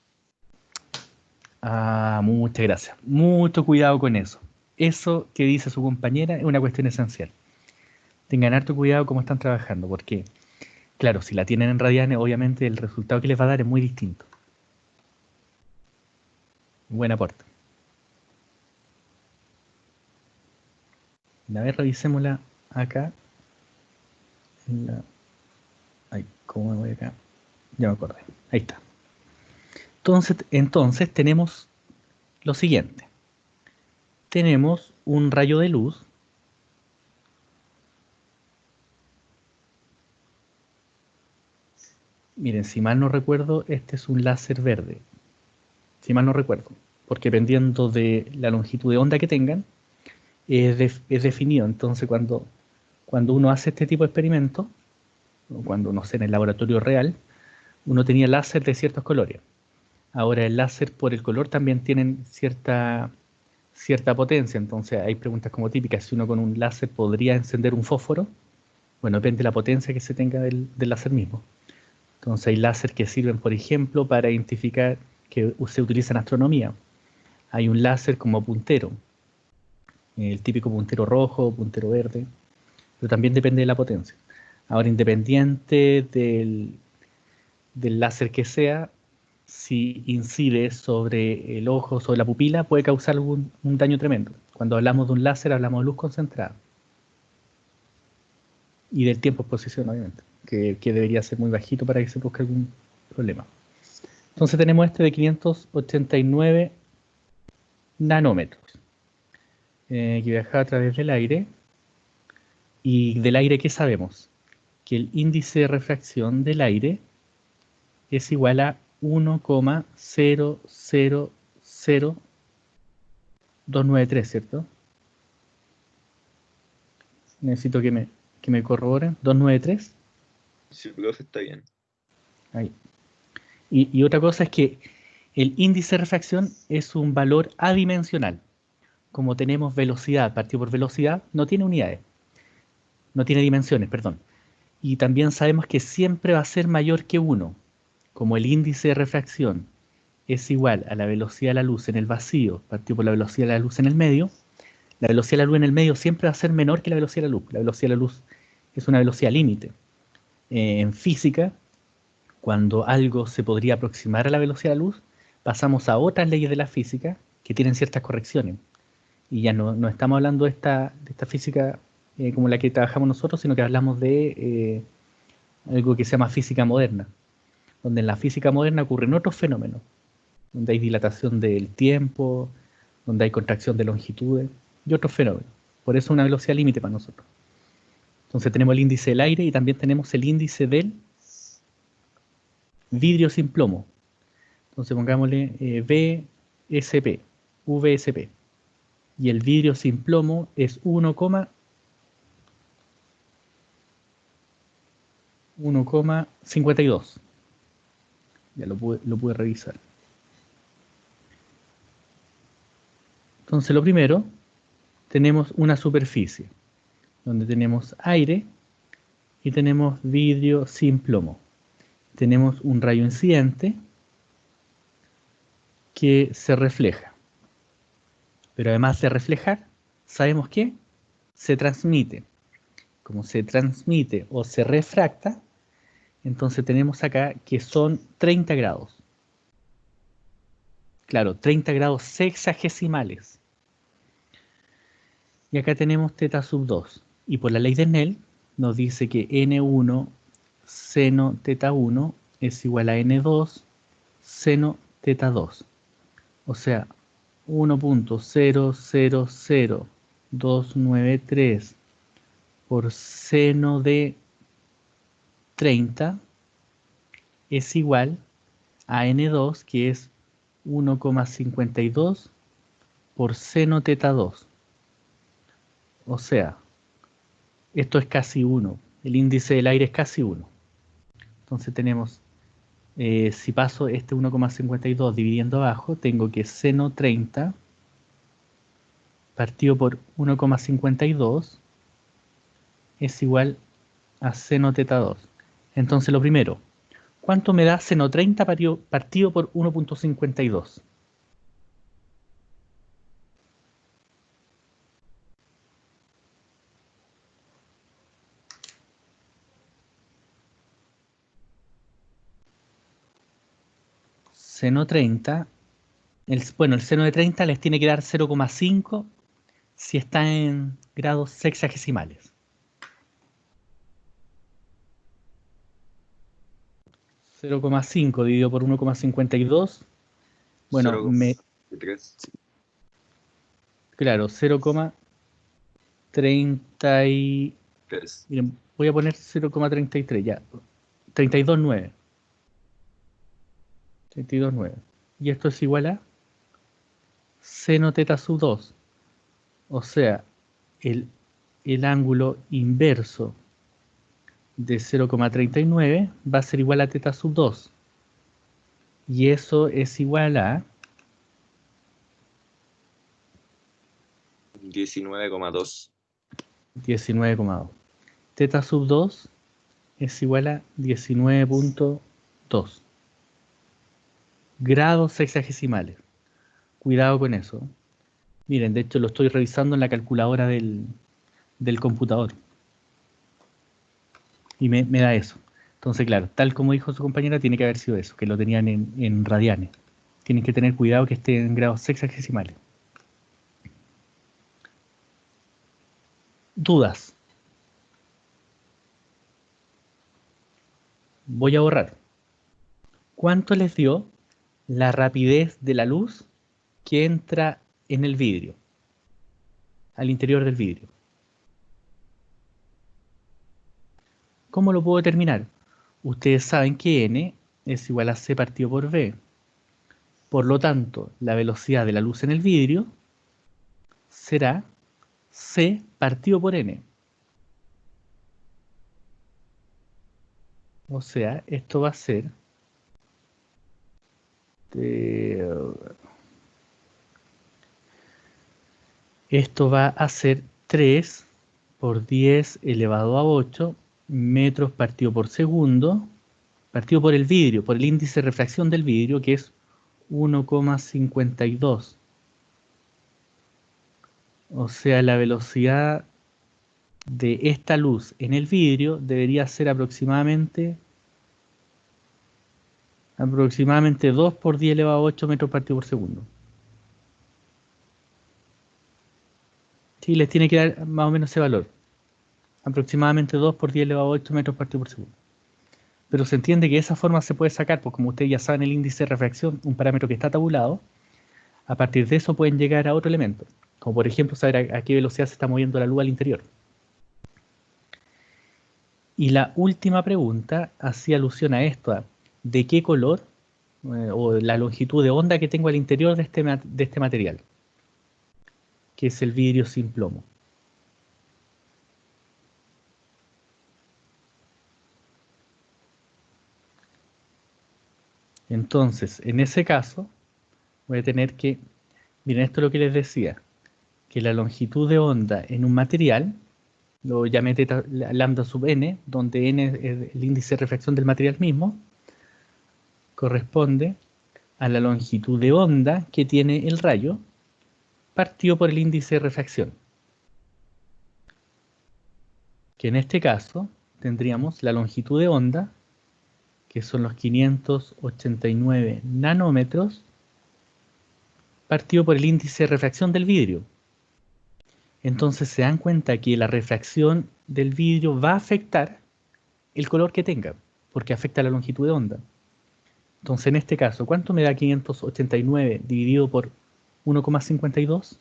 Muchas gracias. Mucho cuidado con eso. Eso que dice su compañera es una cuestión esencial. Tengan harto cuidado cómo están trabajando, porque, claro, si la tienen en radianes, obviamente el resultado que les va a dar es muy distinto. Buen aporte. A ver, revisémosla acá. Ay, ¿cómo me voy acá? Ya me acordé. Ahí está. Entonces tenemos lo siguiente. Tenemos un rayo de luz Miren, si mal no recuerdo, este es un láser verde. Si mal no recuerdo. Porque dependiendo de la longitud de onda que tengan, es definido. Entonces, cuando uno hace este tipo de experimentos, o cuando, no sé, en el laboratorio real, uno tenía láser de ciertos colores. Ahora, el láser por el color también tienen cierta potencia. Entonces, hay preguntas como típicas. Si uno con un láser podría encender un fósforo, bueno, depende de la potencia que se tenga del láser mismo. Entonces hay láser que sirven, por ejemplo, para identificar que se utiliza en astronomía. Hay un láser como puntero, el típico puntero rojo, puntero verde, pero también depende de la potencia. Ahora, independiente del láser que sea, si incide sobre el ojo, sobre la pupila, puede causar un daño tremendo. Cuando hablamos de un láser, hablamos de luz concentrada. Y del tiempo de exposición, obviamente, que debería ser muy bajito para que se produzca algún problema. Entonces tenemos este de 589 nanómetros, que viaja a través del aire. Y del aire, ¿qué sabemos? Que el índice de refracción del aire es igual a 1,000293, ¿cierto? Necesito que me corroboren. 293. Sí, profe, está bien. Ahí. Y otra cosa es que el índice de refracción es un valor adimensional. Como tenemos velocidad partido por velocidad, no tiene unidades. No tiene dimensiones, perdón. Y también sabemos que siempre va a ser mayor que 1. Como el índice de refracción es igual a la velocidad de la luz en el vacío partido por la velocidad de la luz en el medio, la velocidad de la luz en el medio siempre va a ser menor que la velocidad de la luz. La velocidad de la luz es una velocidad límite. En física, cuando algo se podría aproximar a la velocidad de la luz, pasamos a otras leyes de la física que tienen ciertas correcciones. Y ya no estamos hablando de esta física como la que trabajamos nosotros, sino que hablamos de algo que se llama física moderna, donde en la física moderna ocurren otros fenómenos, donde hay dilatación del tiempo, donde hay contracción de longitudes y otros fenómenos. Por eso es una velocidad límite para nosotros. Entonces tenemos el índice del aire y también tenemos el índice del vidrio sin plomo. Entonces pongámosle VSP. Y el vidrio sin plomo es 1,52. Ya lo pude revisar. Entonces lo primero, tenemos una superficie donde tenemos aire y tenemos vidrio sin plomo. Tenemos un rayo incidente que se refleja. Pero además de reflejar, sabemos que se transmite. como se transmite o se refracta, entonces tenemos acá que son 30 grados. Claro, 30 grados sexagesimales. Y acá tenemos θ sub 2. Y por la ley de Snell nos dice que N1 seno θ1 es igual a N2 seno θ2. O sea, 1.000293 por seno de 30 es igual a N2, que es 1,52 por seno θ2. O sea, esto es casi 1. El índice del aire es casi 1. Entonces tenemos, si paso este 1,52 dividiendo abajo, tengo que seno 30 partido por 1,52 es igual a seno θ2. Entonces lo primero, ¿cuánto me da seno 30 partido por 1,52? Seno 30, el seno de 30 les tiene que dar 0,5 si está en grados sexagesimales. 0,5 dividido por 1,52. Bueno, 0,3. Claro, 0,30 miren, voy a poner 0,33 ya. 32,9. 32,9. Y esto es igual a seno θ sub 2. O sea, el ángulo inverso de 0,39 va a ser igual a θ sub 2. Y eso es igual a 19,2. 19,2. θ sub 2 es igual a 19,2 grados sexagesimales. Cuidado con eso. Miren, de hecho lo estoy revisando en la calculadora del computador. Y me da eso. Entonces, claro, tal como dijo su compañera, tiene que haber sido eso, que lo tenían en radianes. Tienen que tener cuidado que esté en grados sexagesimales. ¿Dudas? Voy a borrar. ¿Cuánto les dio la rapidez de la luz que entra en el vidrio? Al interior del vidrio. ¿Cómo lo puedo determinar? Ustedes saben que n es igual a c partido por v. Por lo tanto, la velocidad de la luz en el vidrio será c partido por n. O sea, esto va a ser esto va a ser 3 por 10 elevado a 8 metros partido por segundo, partido por el vidrio, por el índice de refracción del vidrio, que es 1,52. O sea, la velocidad de esta luz en el vidrio debería ser aproximadamente 2 por 10 elevado a 8 metros partido por segundo. Sí, les tiene que dar más o menos ese valor. Aproximadamente 2 por 10 elevado a 8 metros partido por segundo. Pero se entiende que de esa forma se puede sacar, pues como ustedes ya saben, el índice de refracción, un parámetro que está tabulado, a partir de eso pueden llegar a otro elemento, como por ejemplo saber a qué velocidad se está moviendo la luz al interior. Y la última pregunta hacía alusión a esto, ¿de qué color o la longitud de onda que tengo al interior de este material? Que es el vidrio sin plomo. Entonces, en ese caso, voy a tener que, miren, esto es lo que les decía, que la longitud de onda en un material, lo llamé lambda sub n, donde n es el índice de refracción del material mismo, corresponde a la longitud de onda que tiene el rayo, partido por el índice de refracción. que en este caso tendríamos la longitud de onda, que son los 589 nanómetros, partido por el índice de refracción del vidrio. Entonces se dan cuenta que la refracción del vidrio va a afectar el color que tenga, porque afecta la longitud de onda. Entonces en este caso, ¿cuánto me da 589 dividido por 1,52?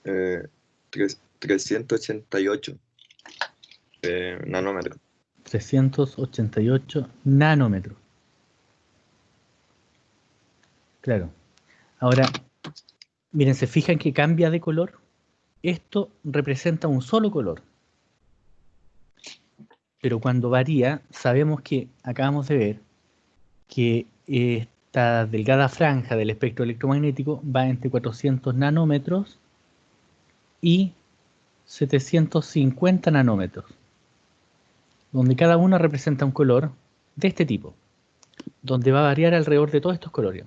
Eh, 388 nanómetros. 388 nanómetros. Claro. Ahora, miren, ¿se fijan que cambia de color? Esto representa un solo color. Pero cuando varía, sabemos que, acabamos de ver, que esta delgada franja del espectro electromagnético va entre 400 nanómetros y 750 nanómetros, donde cada uno representa un color de este tipo, donde va a variar alrededor de todos estos colores.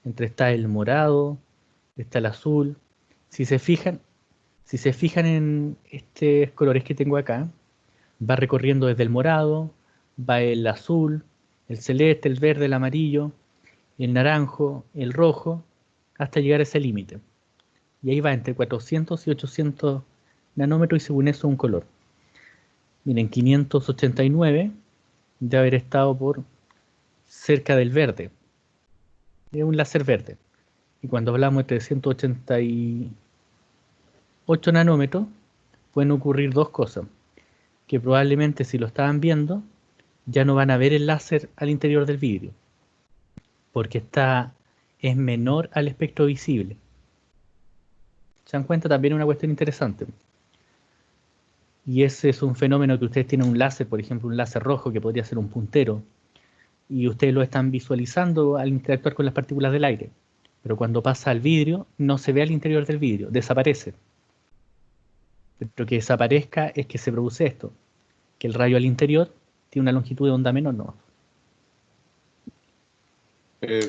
Entre está el morado, está el azul. Si se fijan en estos colores que tengo acá, va recorriendo desde el morado, va el azul, el celeste, el verde, el amarillo, el naranjo, el rojo, hasta llegar a ese límite. Y ahí va entre 400 y 800 nanómetros y según eso un color. Miren, 589 de haber estado por cerca del verde. Es un láser verde. Y cuando hablamos de 388 nanómetros, pueden ocurrir dos cosas. Que probablemente si lo estaban viendo, ya no van a ver el láser al interior del vidrio. Porque es menor al espectro visible. ¿Se dan cuenta? También una cuestión interesante. Y ese es un fenómeno que ustedes tienen un láser, por ejemplo, un láser rojo que podría ser un puntero. Y ustedes lo están visualizando al interactuar con las partículas del aire. Pero cuando pasa al vidrio, no se ve al interior del vidrio, desaparece. Pero que desaparezca es que se produce esto, que el rayo al interior tiene una longitud de onda menor, ¿no?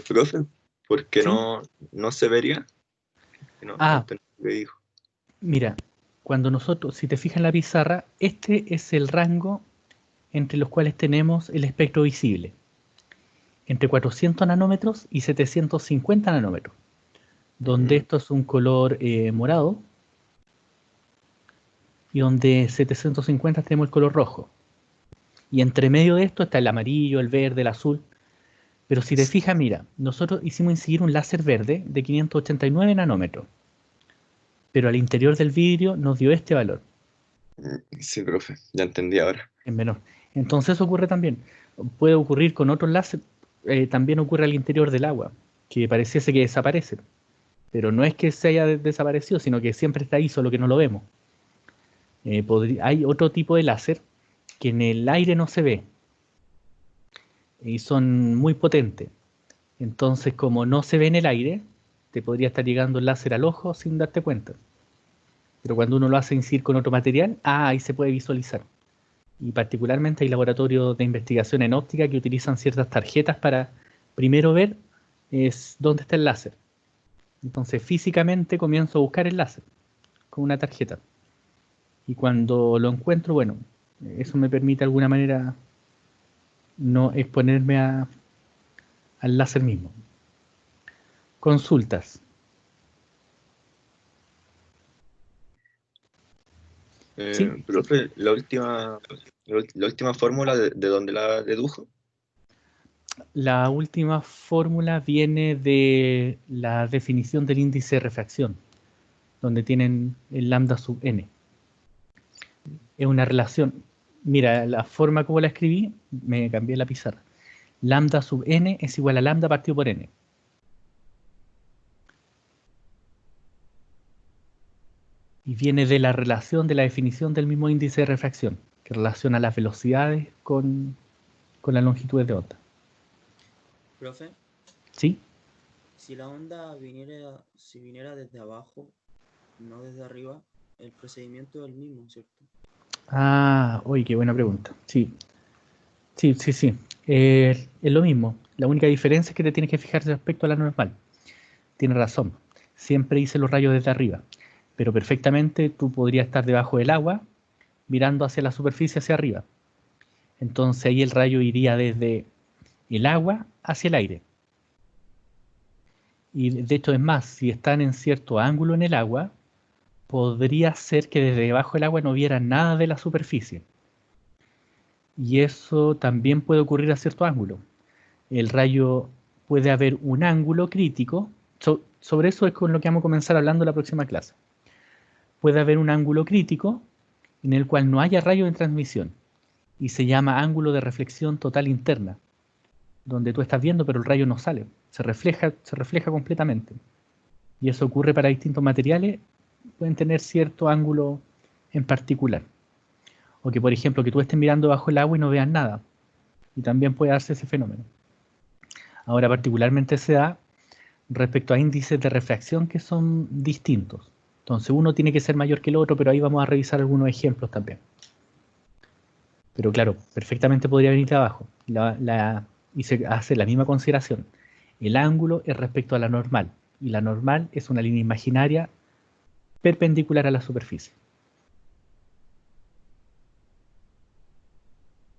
Profe, ¿por qué ¿Sí? no se vería? No entendí lo que dijo. Mira, cuando nosotros, si te fijas en la pizarra, este es el rango entre los cuales tenemos el espectro visible. Entre 400 nanómetros y 750 nanómetros. Donde esto es un color morado. Y donde 750 tenemos el color rojo. Y entre medio de esto está el amarillo, el verde, el azul. Pero si te fijas, mira, nosotros hicimos incidir un láser verde de 589 nanómetros. Pero al interior del vidrio nos dio este valor. Sí, profe, ya entendí ahora. Es menor. Entonces ocurre también. Puede ocurrir con otros láser. También ocurre al interior del agua, que pareciese que desaparece. Pero no es que se haya desaparecido, sino que siempre está ahí, solo que no lo vemos. Hay otro tipo de láser que en el aire no se ve. Y son muy potentes. Entonces, como no se ve en el aire, te podría estar llegando el láser al ojo sin darte cuenta. Pero cuando uno lo hace incidir con otro material, ahí se puede visualizar. Y particularmente hay laboratorios de investigación en óptica que utilizan ciertas tarjetas para primero ver dónde está el láser. Entonces físicamente comienzo a buscar el láser con una tarjeta. Y cuando lo encuentro, bueno, eso me permite de alguna manera no exponerme al láser mismo. Consultas. ¿Sí? Profe, la última fórmula de dónde la dedujo. La última fórmula viene de la definición del índice de refracción, donde tienen el lambda sub n. Es una relación. Mira, la forma como la escribí, me cambié la pizarra. Lambda sub n es igual a lambda partido por n. Y viene de la relación de la definición del mismo índice de refracción, que relaciona las velocidades con con las longitudes de onda. Profe, ¿Sí? si la onda viniera desde abajo, no desde arriba, el procedimiento es el mismo, ¿cierto? Ah, oye, qué buena pregunta. Sí. Es lo mismo. La única diferencia es que te tienes que fijar respecto a la normal. Tienes razón. Siempre hice los rayos desde arriba. Pero perfectamente tú podrías estar debajo del agua, mirando hacia la superficie hacia arriba. Entonces ahí el rayo iría desde el agua hacia el aire. Y de hecho es más, si están en cierto ángulo en el agua, podría ser que desde debajo del agua no viera nada de la superficie. Y eso también puede ocurrir a cierto ángulo. El rayo puede haber un ángulo crítico. Sobre eso es con lo que vamos a comenzar hablando en la próxima clase. Puede haber un ángulo crítico en el cual no haya rayo de transmisión y se llama ángulo de reflexión total interna, donde tú estás viendo pero el rayo no sale, se refleja completamente. Y eso ocurre para distintos materiales, pueden tener cierto ángulo en particular. O que, por ejemplo, que tú estés mirando bajo el agua y no veas nada. Y también puede darse ese fenómeno. Ahora, particularmente se da respecto a índices de refracción que son distintos. Entonces, uno tiene que ser mayor que el otro, pero ahí vamos a revisar algunos ejemplos también. Pero claro, perfectamente podría venir de abajo. Y se hace la misma consideración. El ángulo es respecto a la normal. Y la normal es una línea imaginaria perpendicular a la superficie.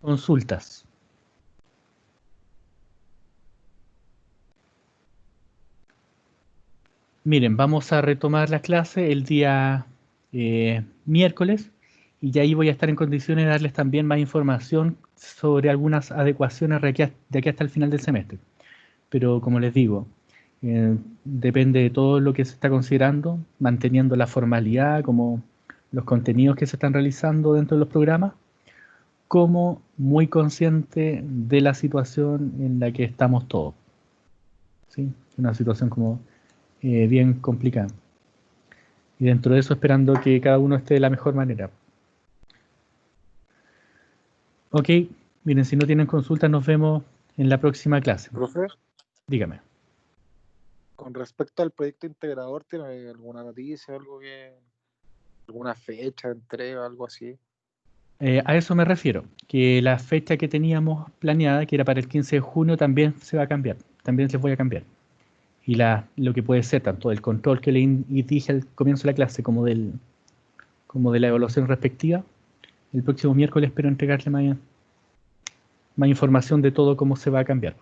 Consultas. Miren, vamos a retomar la clase el día miércoles y ya ahí voy a estar en condiciones de darles también más información sobre algunas adecuaciones de aquí hasta el final del semestre. Pero como les digo, depende de todo lo que se está considerando, manteniendo la formalidad, como los contenidos que se están realizando dentro de los programas, como muy consciente de la situación en la que estamos todos. ¿Sí? Una situación como bien complicada. Y dentro de eso esperando que cada uno esté de la mejor manera. Ok, miren, si no tienen consultas nos vemos en la próxima clase. Profe, Dígame. con respecto al proyecto integrador, ¿tiene alguna noticia, alguna fecha de entrega, algo así? A eso me refiero, que la fecha que teníamos planeada, que era para el 15 de junio, también se va a cambiar, también les voy a cambiar. Y lo que puede ser tanto del control que le dije al comienzo de la clase como de la evaluación respectiva, el próximo miércoles espero entregarle más información de todo cómo se va a cambiar.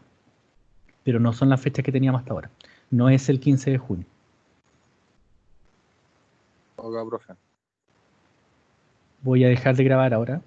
Pero no son las fechas que teníamos hasta ahora. No es el 15 de junio. Oiga, profe. Voy a dejar de grabar ahora.